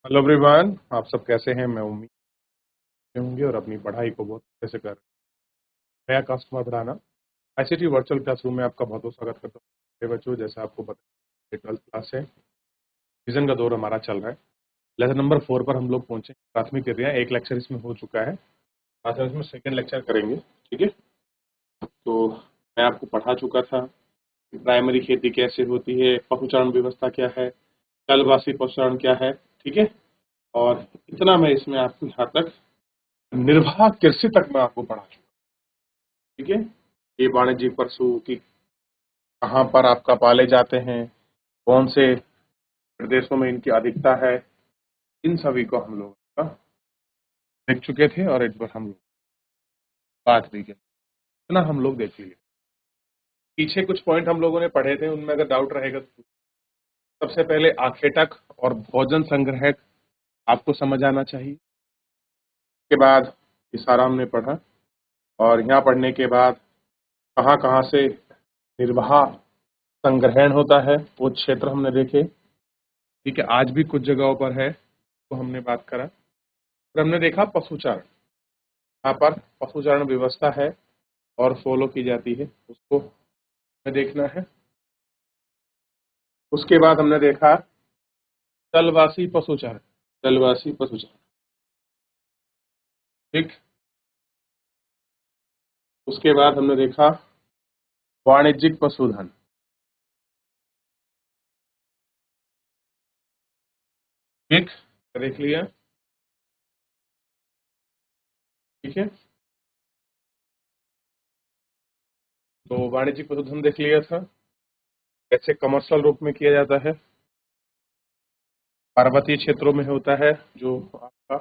Hello everyone, आप सब कैसे हैं? मैं उम्मीद से होंगे और अपनी पढ़ाई को बहुत अच्छे से कर रहे हैं। नया कस्टमर बढ़ाना आईसीटी वर्चुअल क्लासरूम में आपका बहुत बहुत स्वागत करता हूँ। मेरे बच्चों, जैसा आपको पता है 12th क्लास है, विजन का दौर हमारा चल रहा है। लेसन नंबर 4 पर हम लोग पहुंचे। प्राथमिक क्रिया एक लेक्चर इसमें हो चुका है, आज हम इसमें सेकेंड लेक्चर करेंगे। ठीक है, तो मैं आपको पढ़ा चुका था कि प्राइमरी खेती कैसे होती है, पशुचारण व्यवस्था क्या है, जलवासी पशुचारण क्या है। ठीक है, और इतना मैं इसमें आपको यहाँ तक निर्वाह कृषि तक मैं आपको पढ़ा चुका। ठीक है, ये वाणिज्यिक पशु की कहाँ पर आपका पाले जाते हैं, कौन से प्रदेशों में इनकी अधिकता है, इन सभी को हम लोग देख चुके थे और एक बार हम लोग बात भी की। इतना हम लोग देख लिए। पीछे कुछ पॉइंट हम लोगों ने पढ़े थे, उनमें अगर डाउट रहेगा तो सबसे पहले आखेटक और भोजन संग्रहक आपको समझ आना चाहिए। उसके बाद ये सारा हमने पढ़ा, और यहाँ पढ़ने के बाद कहाँ कहाँ से निर्वाह संग्रहण होता है वो क्षेत्र हमने देखे। ठीक है, आज भी कुछ जगहों पर है तो हमने बात करा। फिर हमने देखा पशुचारण, यहाँ पर पशुचारण व्यवस्था है और फॉलो की जाती है, उसको हमें देखना है। उसके बाद हमने देखा जलवासी पशुचारण, जलवासी पशुचारण। ठीक, उसके बाद हमने देखा वाणिज्यिक पशुधन। ठीक, देख लिया। ठीक है, तो वाणिज्यिक पशुधन देख लिया था, कैसे कमर्शियल रूप में किया जाता है। पर्वतीय क्षेत्रों में होता है जो आपका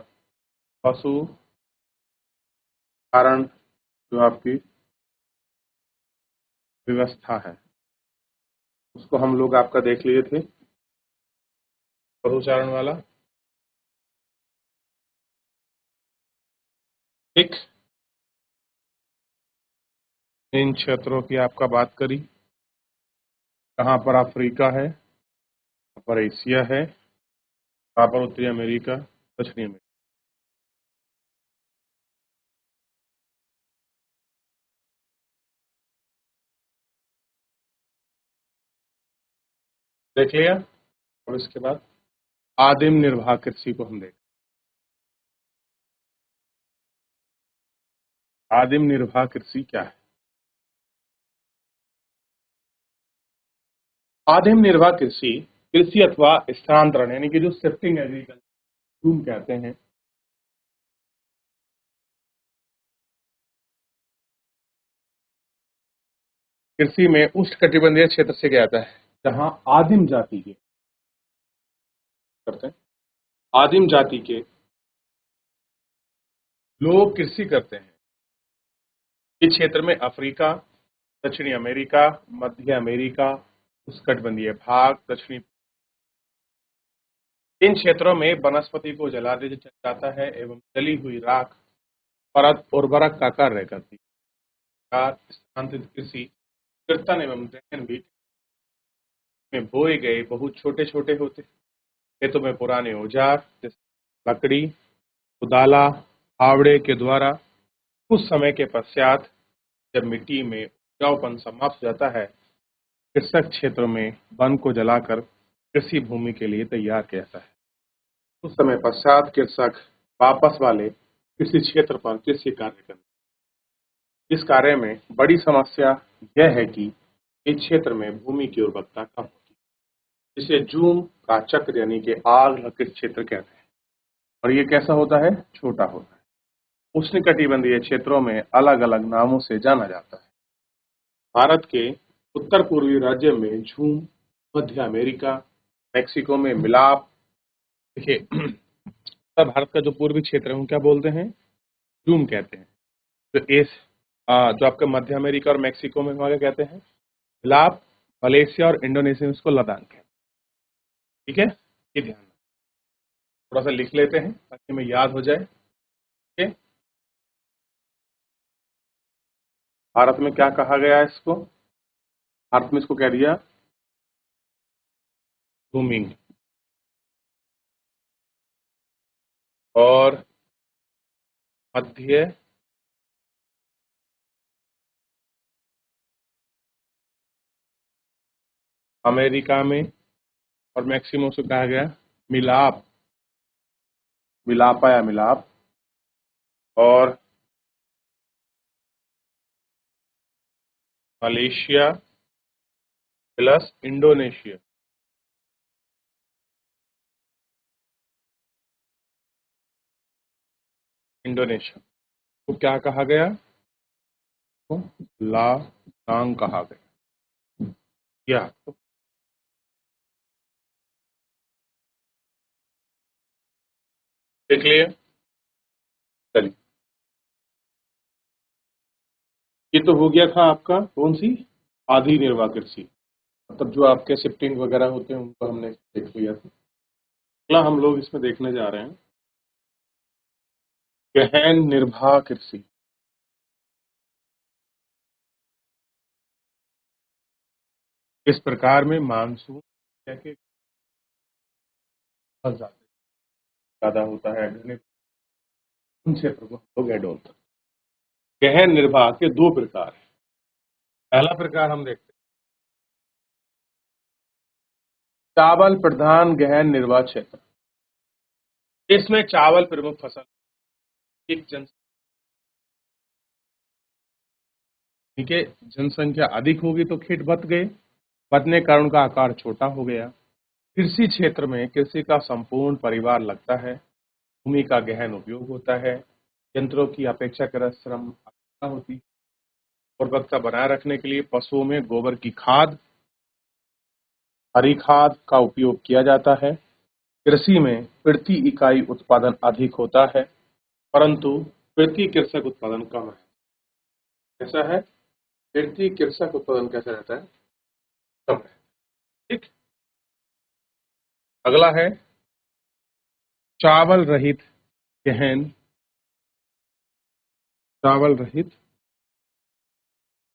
पशु चारण, जो आपकी व्यवस्था है, उसको हम लोग आपका देख लिए थे, पशुचारण वाला। ठीक, इन क्षेत्रों की आपका बात करी, कहाँ पर अफ्रीका है, कहाँ पर एशिया है, कहाँ पर उत्तरी अमेरिका, दक्षिणी अमेरिका। देख लिया। और इसके बाद आदिम निर्वाह कृषि को हम देख। आदिम निर्वाह कृषि क्या है? आदिम निर्वाह कृषि कृषि अथवा स्थानांतरण, यानी कि जो शिफ्टिंग एग्रीकल्चर कहते हैं, कृषि में उष्णकटिबंधीय क्षेत्र से क्या आता है, जहां आदिम जाति के करते हैं, आदिम जाति के लोग कृषि करते हैं। इस क्षेत्र में अफ्रीका, दक्षिणी अमेरिका, मध्य अमेरिका, उष्णकटिबंधीय भाग, दक्षिणी, इन क्षेत्रों में वनस्पति को जला दिया जाता है एवं जली हुई राख परत उर्वरक का कार्य करती है। स्थानांतरित कृषि कीर्तन एवं दहन भी में बोए गए बहुत छोटे छोटे होते हैं। खेतों में पुराने औजार जैसे लकड़ी, कुदाला, फावड़े के द्वारा कुछ समय के पश्चात जब मिट्टी में उपजाऊपन समाप्त हो जाता है, कृषक क्षेत्र में वन को जलाकर कृषि भूमि के लिए तैयार किया जाता है। कुछ समय पश्चात कृषक वापस वाले कृषि क्षेत्र पर कृषि कार्य करते। इस कार्य में बड़ी समस्या यह है कि इस क्षेत्र में भूमि की उर्वरता कम होती है, जिसे जूम का चक्र यानी कि आग लगित क्षेत्र कहते हैं। और ये कैसा होता है? छोटा होता है। उष्णकटिबंधीय क्षेत्रों में अलग अलग नामों से जाना जाता है। भारत के उत्तर पूर्वी राज्य में झूम, मध्य अमेरिका, मैक्सिको में मिलाप। देखिए, उत्तर भारत का जो पूर्वी क्षेत्र है वो क्या बोलते हैं? झूम कहते हैं। तो जो आपका मध्य अमेरिका और मैक्सिको में वहाँ क्या कहते हैं? मिलाप। मलेशिया और इंडोनेशिया में इसको लदान कहते हैं। ठीक है, ये ध्यान रखना। थोड़ा सा लिख लेते हैं ताकि हमें याद हो जाए। ठीक है, भारत में क्या कहा गया है इसको? भारत में इसको कह दिया झूमिंग। और मध्य अमेरिका में, और मैक्सिमो से कहा गया मिलाप, मिलापा या मिलाप, और मलेशिया प्लस इंडोनेशिया, इंडोनेशिया को क्या कहा गया? तो ला नांग कहा गया। या तो देख लिए। चलिए, ये तो हो गया था आपका कौन सी, आधी निर्वाह कृषि, मतलब जो आपके शिफ्टिंग वगैरह होते हैं उनको हमने देख लिया था। अगला हम लोग इसमें देखने जा रहे हैं गहन निर्वाह कृषि। इस प्रकार में मानसून के बहुत ज्यादा होता है, घने उन क्षेत्र को हम लोग एडोन। गहन निर्वाह के दो प्रकार हैं। पहला प्रकार हम देखते हैं चावल प्रधान गहन निर्वाह क्षेत्र। इसमें चावल प्रमुख फसल, एक ठीक है, जनसंख्या अधिक होगी तो खेत बत गए, बतने कारण उनका आकार छोटा हो गया। कृषि क्षेत्र में कृषि का संपूर्ण परिवार लगता है, भूमि का गहन उपयोग होता है, यंत्रों की अपेक्षाकृत श्रम अधिकता होती है। उर्वरकता बनाए रखने के लिए पशुओं में गोबर की खाद, हरी खाद का उपयोग किया जाता है। कृषि में प्रति इकाई उत्पादन अधिक होता है, परंतु प्रति कृषक उत्पादन कम है। कैसा है? प्रति कृषक उत्पादन कैसा रहता है? कम है। ठीक। अगला है चावल रहित गहन, चावल रहित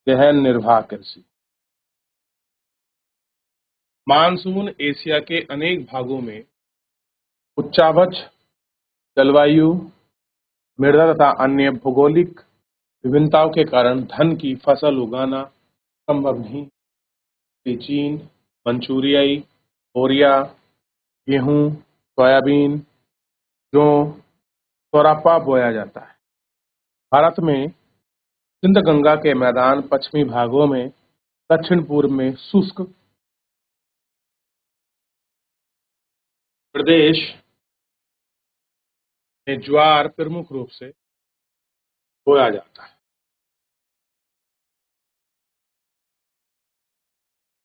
गहन निर्वाह कृषि। मानसून एशिया के अनेक भागों में उच्चावच जलवायु, मृदा तथा अन्य भौगोलिक विभिन्नताओं के कारण धन की फसल उगाना संभव नहीं। चीन, मंचूरियाई, कोरिया, गेहूं, सोयाबीन, जौ, सोरापा बोया जाता है। भारत में सिंध गंगा के मैदान, पश्चिमी भागों में, दक्षिण पूर्व में शुष्क प्रदेश में ज्वार प्रमुख रूप से बोया जाता है।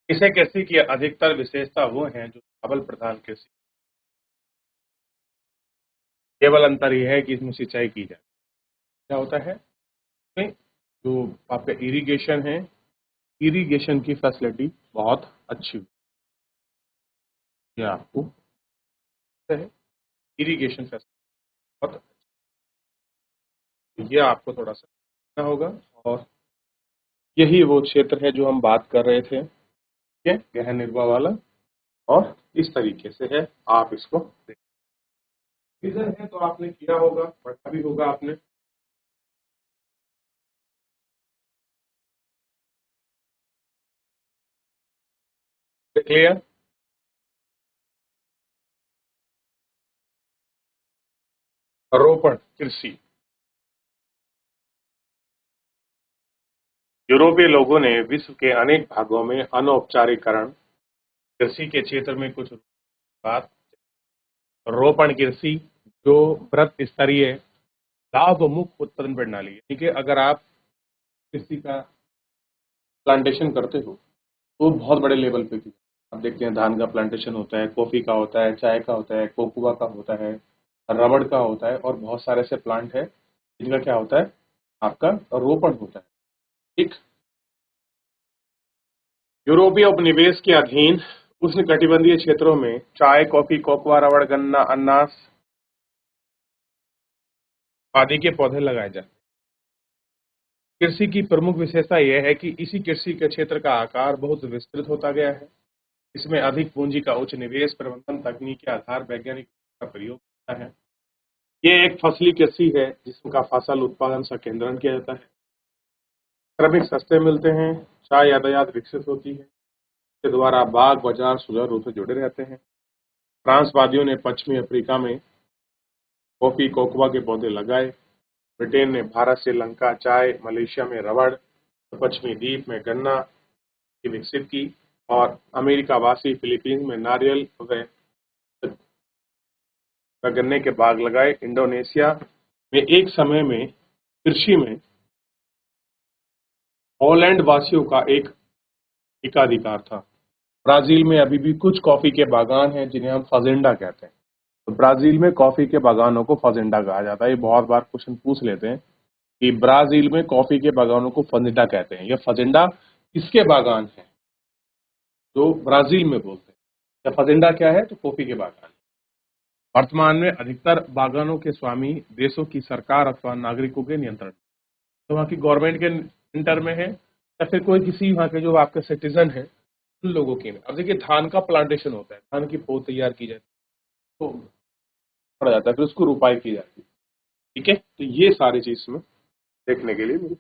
इसे कृषि की अधिकतर विशेषता वो हैं जो चावल प्रधान कृषि, केवल अंतर यह है कि इसमें सिंचाई की जाए। क्या होता है इसमें? जो आपका इरिगेशन है, इरिगेशन की फैसिलिटी बहुत अच्छी है आपको, है इरिगेशन फैसिलिटी बहुत, ये आपको थोड़ा सा देखना होगा। और यही वो क्षेत्र है जो हम बात कर रहे थे, ठीक है, गहन निर्वाह वाला। और इस तरीके से है, आप इसको देखें। रीजन है तो आपने किया होगा, पढ़ा भी होगा आपने। क्लियर? रोपण कृषि। यूरोपीय लोगों ने विश्व के अनेक भागों में अनौपचारिकरण कृषि के क्षेत्र में कुछ बात, रोपण कृषि जो वृत्त स्तरीय लाभ मुक्त उत्पादन प्रणाली है। ठीक है, अगर आप कृषि का प्लांटेशन करते हो तो बहुत बड़े लेवल पे की, आप देखते हैं धान का प्लांटेशन होता है, कॉफी का होता है, चाय का होता है, कोकोआ का होता है, रबड़ का होता है, और बहुत सारे ऐसे प्लांट है जिनका क्या होता है, आपका रोपण होता है। ठीक। यूरोपीय उपनिवेश के अधीन उष्णकटिबंधीय क्षेत्रों में चाय, कॉफी, कोकोआ, रबड़, गन्ना, अनानास आदि के पौधे लगाए जाते हैं। कृषि की प्रमुख विशेषता यह है कि इसी कृषि के क्षेत्र का आकार बहुत विस्तृत होता गया है। इसमें अधिक पूंजी का उच्च निवेश, प्रबंधन, तकनीकी आधार, वैज्ञानिक का प्रयोग होता है। ये एक फसली कृषि है जिसका फसल उत्पादन संकेंद्रण किया जाता है। श्रमिक सस्ते मिलते हैं, चाय यातायात विकसित होती है, के द्वारा बाग बाजार सुचारू रूप से जुड़े रहते हैं। फ्रांसवादियों ने पश्चिमी अफ्रीका में कॉफी कोकोआ के पौधे लगाए। ब्रिटेन ने भारत, श्रीलंका चाय, मलेशिया में रबड़, पश्चिमी द्वीप में गन्ना की विकसित की और अमेरिका वासी फिलीपींस में नारियल व गन्ने के बाग लगाए। इंडोनेशिया में एक समय में कृषि में हॉलैंड वासियों का एक एकाधिकार था। ब्राजील में अभी भी कुछ कॉफी के बागान हैं जिन्हें हम फजेंडा कहते हैं। तो ब्राजील में कॉफी के बागानों को फजेंडा कहा जाता है। ये बहुत बार क्वेश्चन पूछ लेते हैं कि ब्राजील में कॉफी के बागानों को फजेंडा कहते हैं। यह फजेंडा किसके बागान है जो ब्राजील में बोलते हैं? या फजेंडा क्या है? तो कॉफी के बागान। वर्तमान में अधिकतर बागानों के स्वामी देशों की सरकार अथवा नागरिकों के नियंत्रण, तो वहाँ की गवर्नमेंट के इंटर में है या फिर कोई किसी वहाँ के जो आपके सिटीजन है उन लोगों के में। अब देखिए धान का प्लांटेशन होता है, धान की पौध तैयार की जाती है, तो पड़ा जाता है, फिर उसको रुपाई की जाती है। ठीक है, तो ये सारी चीज में देखने के लिए मिली।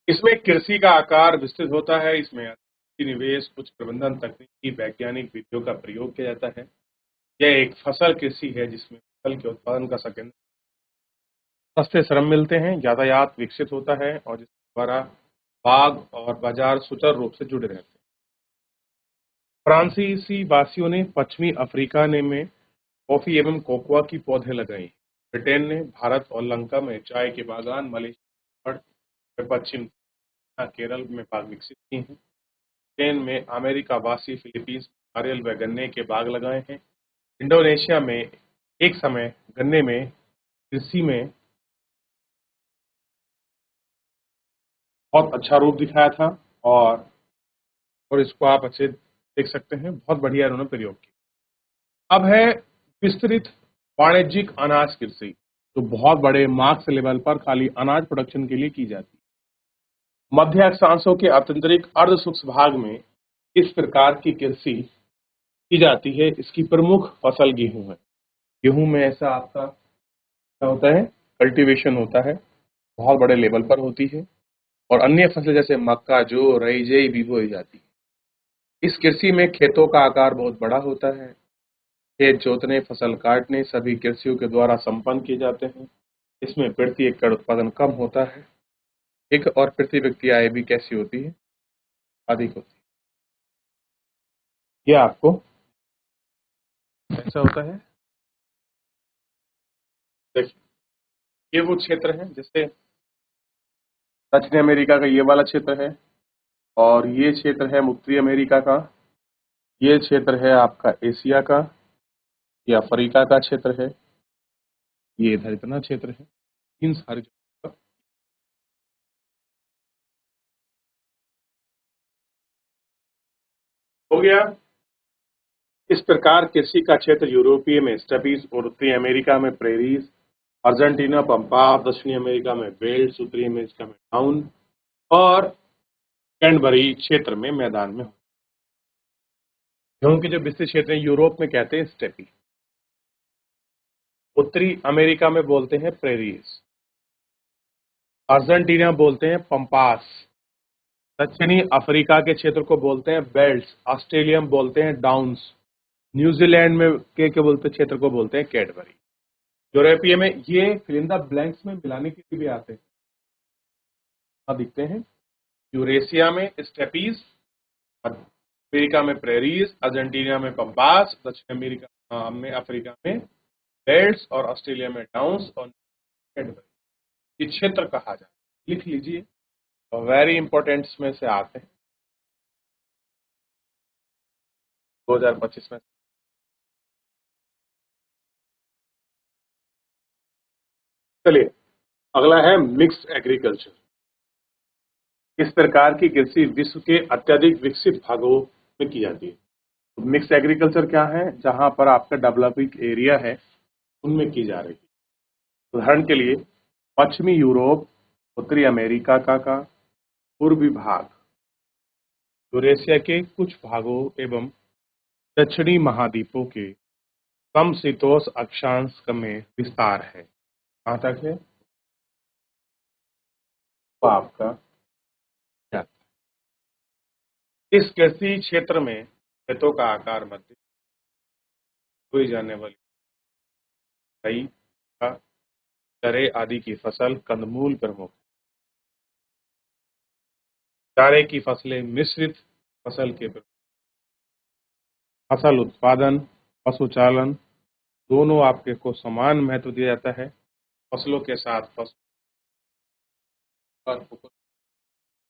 इसमें कृषि का आकार विस्तृत होता है। इसमें निवेश, उच्च प्रबंधन तकनीकी, वैज्ञानिक विधियों का प्रयोग किया जाता है। यह एक फसल कृषि है जिसमें फसल के उत्पादन का संकेंद्र, सस्ते श्रम मिलते हैं, यातायात विकसित होता है और जिसके द्वारा बाग और बाजार सुचारू रूप से जुड़े रहते हैं। फ्रांसीसी वासियों ने पश्चिमी अफ्रीका ने में कॉफी एवं कोकोआ की पौधे लगाई। ब्रिटेन ने भारत और लंका में चाय के बागान, मलेशिया में पश्चिम केरल में बाग विकसित किए हैं। स्पेन में अमेरिका वासी फिलीपींस में नारियल व गन्ने के बाग लगाए हैं। इंडोनेशिया में एक समय गन्ने में कृषि में बहुत अच्छा रूप दिखाया था और इसको आप अच्छे देख सकते हैं, बहुत बढ़िया इन्होंने प्रयोग किया। अब है विस्तृत वाणिज्यिक अनाज कृषि, जो बहुत बड़े मार्क्स लेवल पर खाली अनाज प्रोडक्शन के लिए की जाती है। मध्य अक्षांशों के आतंरिक अर्ध सूक्ष्म भाग में इस प्रकार की कृषि की जाती है। इसकी प्रमुख फसल गेहूं है। गेहूं में ऐसा आपका क्या होता है? कल्टीवेशन होता है, बहुत बड़े लेवल पर होती है और अन्य फसलें जैसे मक्का, जौ, राई, जेई भी बोई जाती है। इस कृषि में खेतों का आकार बहुत बड़ा होता है। खेत जोतने, फसल काटने सभी कृषियों के द्वारा संपन्न किए जाते हैं। इसमें प्रति एकड़ उत्पादन कम होता है। एक और प्रति व्यक्ति आय भी कैसी होती है? अधिक होती है। ये आपको ऐसा होता है। देखिए, ये वो क्षेत्र है, जैसे दक्षिण अमेरिका का ये वाला क्षेत्र है और ये क्षेत्र है उत्तरी अमेरिका का। ये क्षेत्र है आपका एशिया का, ये अफ्रीका का क्षेत्र है, ये इधर इतना क्षेत्र है। इन सारी जगहों पर हो गया। इस प्रकार कृषि का क्षेत्र यूरोपीय में स्टेपीज और उत्तरी अमेरिका में प्रेरीज, अर्जेंटीना पंपा, दक्षिणी अमेरिका में बेल्ट, उत्तरी अमेरिका में डाउन और कैनबरी क्षेत्र में मैदान में। गेहूं के जो विस्तृत क्षेत्र हैं यूरोप में कहते हैं स्टेपी, उत्तरी अमेरिका में बोलते हैं प्रेरीज, अर्जेंटीना बोलते हैं पंपास, दक्षिणी अफ्रीका के क्षेत्र को बोलते हैं बेल्ट्स, ऑस्ट्रेलिया में बोलते हैं डाउन्स, न्यूजीलैंड में के बोलते क्षेत्र को बोलते हैं कैडबरी। यूरोपीय में ये फिल इन द ब्लैंक्स में मिलाने के लिए भी आते हैं, दिखते हैं। यूरेशिया में स्टेपीज, अफ्रीका में प्रेरीज, अर्जेंटीना में पंपास, दक्षिण अमेरिका में अफ्रीका में बेल्ट्स और ऑस्ट्रेलिया में डाउन्स और कैडबरी। ये क्षेत्र कहा जाता है, लिख लीजिए। वेरी इंपॉर्टेंट में से आते हैं 2025 में। चलिए, अगला है मिक्स्ड एग्रीकल्चर। इस प्रकार की कृषि विश्व के अत्यधिक विकसित भागों में की जाती है। तो मिक्स्ड एग्रीकल्चर क्या है? जहां पर आपका डेवलपिंग एरिया है उनमें की जा रही है। उदाहरण के लिए पश्चिमी यूरोप, उत्तरी अमेरिका का पूर्वी भाग, यूरेशिया के कुछ भागों एवं दक्षिणी महाद्वीपों के समशीतोष्ण अक्षांश में विस्तार है। कहाँ तक है? तो आपका क्या? इस कृषि क्षेत्र में खेतों का आकार मध्य बोई जाने वाली कई चरे आदि की फसल कंदमूल प्रमुख। चारे की फसलें मिश्रित फसल के फसल उत्पादन पशुचालन दोनों आपके को समान महत्व दिया जाता है। फसलों के साथ फसल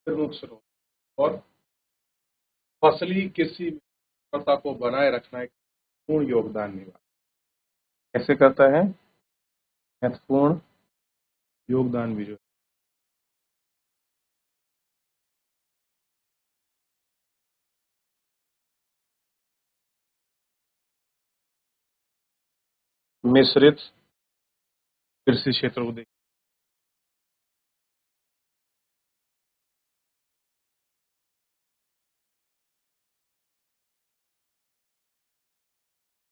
प्रमुख स्रोत और फसली कृषि व्यवस्था को बनाए रखना एक पूर्ण योगदान निभा कैसे करता है? महत्वपूर्ण योगदान भी जो मिश्रित कृषि क्षेत्र को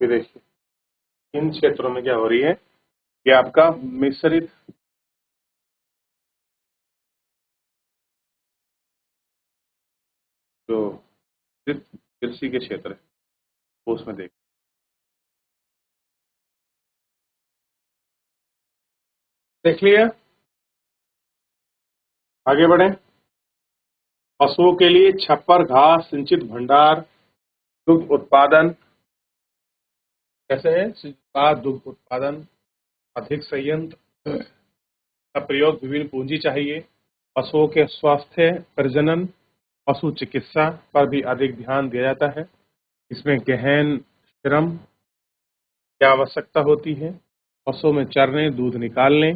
देखिए इन क्षेत्रों में क्या हो रही है कि आपका मिश्रित जो कृषि के क्षेत्र है वो उसमें देख लिया। आगे बढ़े। पशुओं के लिए छप्पर घास सिंचित भंडार दुग्ध उत्पादन कैसे है? दुग्ध उत्पादन अधिक संयंत्र का प्रयोग विभिन्न पूंजी चाहिए। पशुओं के स्वास्थ्य प्रजनन पशु चिकित्सा पर भी अधिक ध्यान दिया जाता है। इसमें गहन श्रम की आवश्यकता होती है। पशुओं में चरने दूध निकालने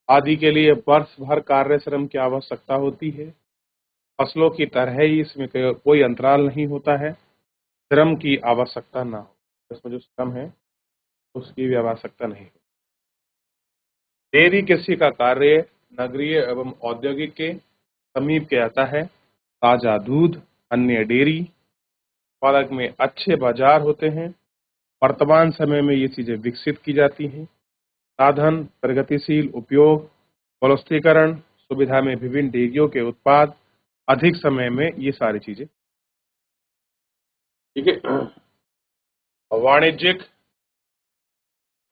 आदि के लिए वर्ष भर कार्य श्रम की आवश्यकता होती है। फसलों की तरह ही इसमें कोई अंतराल नहीं होता है। श्रम की आवश्यकता ना हो, इसमें जो श्रम है उसकी भी आवश्यकता नहीं। डेयरी कृषि का कार्य नगरीय एवं औद्योगिक के समीप किया जाता है। ताजा दूध अन्य डेयरी उत्पादक में अच्छे बाजार होते हैं। वर्तमान समय में ये चीजें विकसित की जाती हैं। साधन प्रगतिशील उपयोग बलोस्तीकरण सुविधा में विभिन्न डेयरियों के उत्पाद अधिक समय में ये सारी चीजें ठीक है। वाणिज्यिक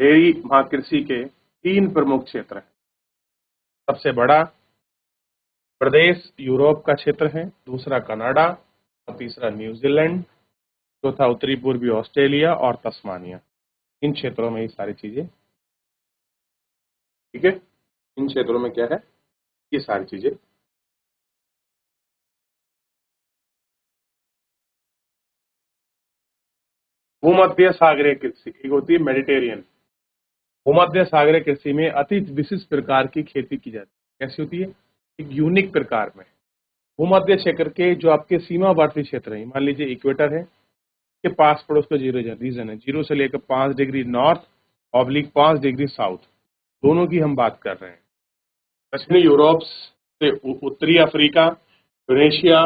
डेयरी महाकृषि के 3 प्रमुख क्षेत्र हैं। सबसे बड़ा प्रदेश यूरोप का क्षेत्र है, दूसरा कनाडा और तीसरा न्यूजीलैंड, चौथा उत्तरी पूर्वी ऑस्ट्रेलिया और तस्मानिया। इन क्षेत्रों में ये सारी चीजें ठीक है। इन क्षेत्रों में क्या है? ये सारी चीजें भूमध्य सागरीय कृषि एक होती है मेडिटेरियन। भूमध्य सागरीय कृषि में अति विशिष्ट प्रकार की खेती की जाती है। कैसी होती है? एक यूनिक प्रकार में। भूमध्य क्षेत्र के जो आपके सीमावर्ती क्षेत्र है, मान लीजिए इक्वेटर है के पास पड़ोस का जीरो रीजन है, 0 से लेकर 5 degree north oblique 5 degree south, दोनों की हम बात कर रहे हैं। दक्षिणी यूरोप से उत्तरी अफ्रीका यूरेशिया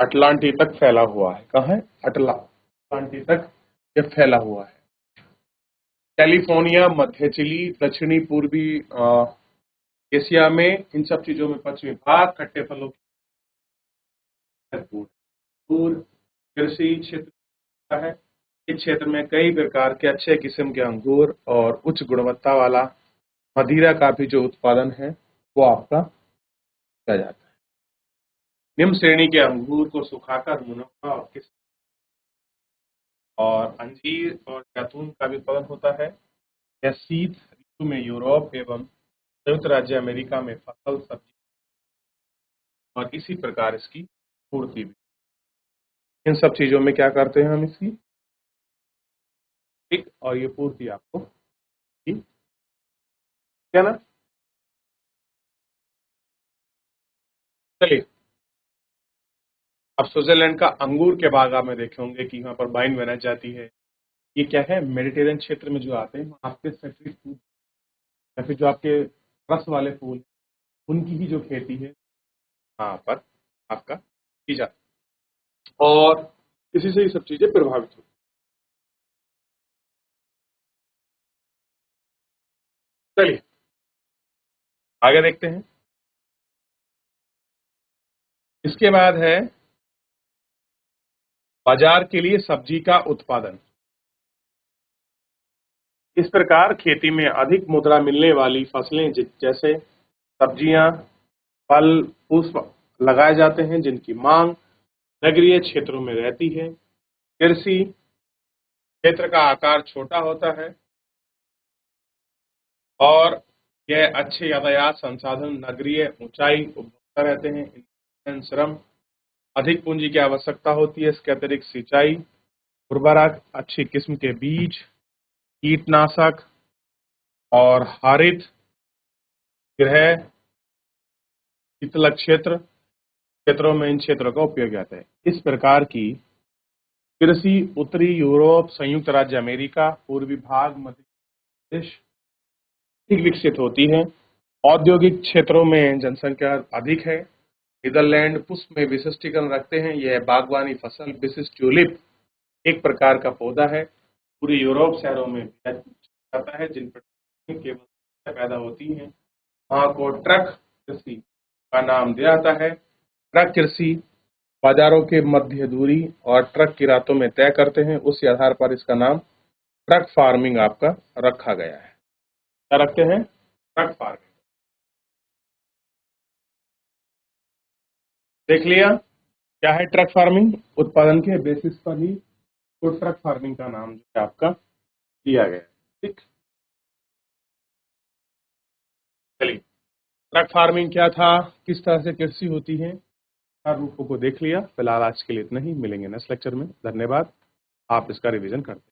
अटलांटिक तक फैला हुआ है। कहाँ है? अटलांटिक तक ये फैला हुआ है। कैलिफोर्निया मध्य चिली दक्षिणी पूर्वी एशिया में इन सब चीजों में पश्चिमी भाग खट्टे फलों की भरपूर कृषि क्षेत्र है। इस क्षेत्र में कई प्रकार के अच्छे किस्म के अंगूर और उच्च गुणवत्ता वाला मदिरा का भी जो उत्पादन है वो आपका किया जाता है। निम्न श्रेणी के अंगूर को सुखाकर मुनक्का और अंजीर और जैतून का भी उत्पादन होता है। यह शीत ऋतु में यूरोप एवं संयुक्त राज्य अमेरिका में फसल सब्जी और इसी प्रकार इसकी पूर्ति भी। इन सब चीजों में क्या करते हैं हम इसकी ठीक और ये पूर्ति आपको ठीक है ना। चलिए अब स्विट्जरलैंड का अंगूर के बाग में देखे होंगे कि यहाँ पर वाइन बनाई जाती है। ये क्या है? मेडिटेरियन क्षेत्र में जो आते हैं आपके सैफरी फूल या फिर जो आपके रस वाले फूल उनकी ही जो खेती है यहाँ पर आपका की जाती है और इसी से ये सब चीजें प्रभावित होती चलिए आगे देखते हैं। इसके बाद है बाजार के लिए सब्जी का उत्पादन। इस प्रकार खेती में अधिक मुद्रा मिलने वाली फसलें जैसे सब्जियां, फल, पुष्प लगाए जाते हैं जिनकी मांग नगरीय क्षेत्रों में रहती है। कृषि क्षेत्र का आकार छोटा होता है और यह अच्छे यातायात संसाधन, नगरीय ऊंचाई उपभोक्ता रहते हैं। इंधन, श्रम, अधिक पूंजी की आवश्यकता होती है। इसके अतिरिक्त सिंचाई, उर्वरक, अच्छी किस्म के बीज, कीटनाशक और हरित गृह शीतलक क्षेत्रों में इन क्षेत्रों का उपयोग आता है। इस प्रकार की कृषि उत्तरी यूरोप, संयुक्त राज्य अमेरिका, पूर्वी भाग, मध्य प्रदेश अधिक विकसित होती है। औद्योगिक क्षेत्रों में जनसंख्या अधिक है। नीदरलैंड पुष्प में विशिष्टीकरण रखते हैं। यह बागवानी फसल विशिष्ट ट्यूलिप एक प्रकार का पौधा है। पूरे यूरोप शहरों में जाता है जिन पर केवल पैदा होती है। वहाँ को ट्रक कृषि का नाम दिया जाता है। ट्रक कृषि बाजारों के मध्य दूरी और ट्रक की रातों में तय करते हैं। उसी आधार पर इसका नाम ट्रक फार्मिंग आपका रखा गया है। क्या रखते हैं? Truck farming. देख लिया क्या है ट्रक फार्मिंग? उत्पादन के बेसिस पर ही तो ट्रक फार्मिंग का नाम जो है आपका दिया गया है। ठीक, चलिए ट्रक फार्मिंग क्या था, किस तरह से कृषि होती है, हर रूपों को देख लिया। फिलहाल आज के लिए इतना ही, मिलेंगे नेक्स्ट लेक्चर में। धन्यवाद, आप इसका रिवीजन करते हैं।